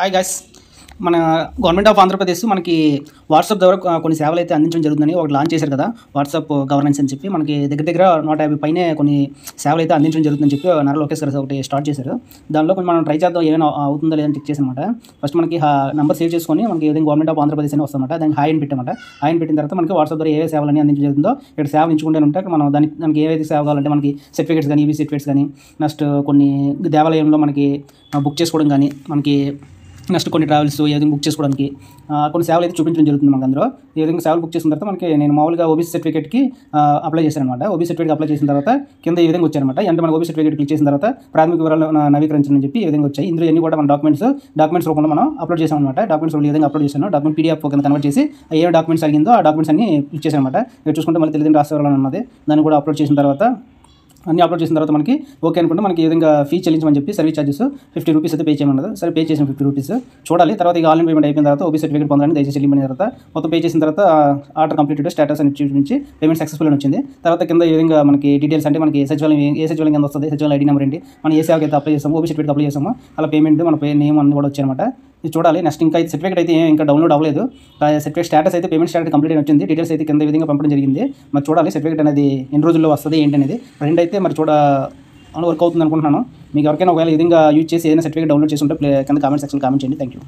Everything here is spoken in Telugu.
Hi guys. మన గవర్నమెంట్ ఆఫ్ ఆంధ్రప్రదేశ్ మనకి వాట్సాప్ ద్వారా కొన్ని సేవలు అయితే అందించడం జరుగుతుందని ఒకటి లాంచ్ చేశారు కదా, వాట్సాప్ గవర్నెన్స్ అని చెప్పి మనకి దగ్గర దగ్గర 150 పైనే కొన్ని సేవలు అయితే అందించడం జరుగుతుందని చెప్పి నారా లోకేష్ గారు ఒకటి స్టార్ట్ చేశారు. దానిలో కొంచెం మనం ట్రై చేద్దాం ఏమైనా అవుతుందో లేదని చెక్ చేసానమాట. ఫస్ట్ మనకి నెంబర్ సేవ్ చేసుకొని మనకి ఏదైనా గవర్నమెంట్ ఆఫ్ ఆంధ్రప్రదేశ్ అని వస్తుందన్నమాట. దానికి హాయ్ అని పెట్టామట. హాయ్ అని పెట్టిన తర్వాత మనకి వాట్సాప్ ద్వారా ఏ సేవలని అందించడం జరుగుతుందో ఇక్కడ సేవలు ఎంచుకుంటే ఉంటే మనం దానికి ఏవైతే సేవ కావాలంటే మనకి సర్టిఫికేట్స్ కానీ, ఈబీ సర్టిఫికేట్స్ కానీ, నెక్స్ట్ కొన్ని దేవాలయంలో మనకి బుక్ చేసుకోవడం కానీ, మనకి నెక్స్ట్ కొన్ని ట్రావెల్స్ ఏదైనా బుక్ చేసుకోవడానికి కొన్ని సేవలు అయితే చూపించడం జరుగుతుంది. మనకు అందులో ఈ విధంగా సేవలు బుక్ చేసిన తర్వాత మనకి నేను మామూలుగా ఓబీసీ సర్టిఫికేట్కి అప్లై చేశాను అనమాట. ఓబీసీ సర్టిఫికేట్ అప్లై చేసిన తర్వాత కింద ఈ విధంగా వచ్చారనమాట. అంటే మన ఓబీసీ సర్టిఫికేట్ క్లిక్ చేసిన తర్వాత ప్రాథమిక వివరాలు నవీకరించని చెప్పి ఈ విధంగా వచ్చాయి. ఇందులో అన్ని కూడా మన డాక్యుమెంట్స్ రూపంలో మనం అప్లోడ్ చేసాం అనమాట. డాక్యుమెంట్స్ ఈ విధంగా అప్లోడ్ చేశాను. డాక్యుమెంట్ పీడిఎఫ్ కింద కన్వర్ట్ చేసి ఏ డాక్యుమెంట్స్ అడిగిందో ఆ డాక్యుమెంట్స్ అన్ని క్లిక్ చేశాను అనమాట. ఇక్కడ చూసుకుంటే మళ్ళీ తెలియని రాసేవాళ్ళని ఉన్నది. దాన్ని కూడా అప్లోడ్ చేసిన తర్వాత మనకి ఓకే అనుకుంటే మనకి ఈ విధంగా ఫీ చెల్లించమని చెప్పి సర్వీస్ చార్జెస్ 50 రూపీస్ అయితే పే చేయమన్నది. సరే పే చేసిన 50 రూపీస్ చూడాలి. తర్వాత ఇక ఆన్లైన్ పేమెంట్ అయిపోయిన తర్వాత ఓబీ సర్టిఫికేట్ పొందాలని దయచేసి చెల్లించిన తర్వాత మొత్తం పే చేసిన తర్వాత ఆర్డర్ కంప్లీటెడ్ స్టేటస్ అని చూపించి పేమెంట్ సక్సెస్ఫుల్ అని వచ్చింది. తర్వాత కింద ఈ విధంగా మనకి డీటెయిల్స్ అంటే మనకి సచివాలయం కింద వస్తుంది, సచివాలయం ఐడి నెంబర్ ఏంటి, మనం ఏ సేవకి అయితే అప్లై చేస్తామో ఓబీ సర్టిఫికేట్ అప్లై చేస్తామో అలా పేమెంట్ మన నేమ్ అన్ని కూడా వచ్చాయన్నమాట. ఇది చూడాలి. నెక్స్ట్ ఇంకా సర్టిఫికేట్ అయితే ఇంకా డౌన్లోడ్ అవ్వలేదు. సర్టిఫికేట్ స్టేటస్ అయితే పేమెంట్ స్టేటస్ కంప్లీట్ వచ్చింది. డీటెయిల్స్ అయితే కింద విధంగా పంపడం జరిగింది. మరి చూడాలి సర్టిఫికేట్ అనేది ఎన్ని రోజుల్లో వస్తుంది ఏంటి అనేది. ఫ్రెండ్ అయితే మరి వర్క్ అవుతుంది అనుకుంటున్నాను. మీకు ఎవరికైనా ఒకవేళ ఈ విధంగా యూజ్ చేసి ఏదైనా సర్టిఫికేట్ డౌన్లోడ్ చేసి ఉంటే కింద కామెంట్ సెక్షన్లో కామెంట్ చేయండి. Thank you.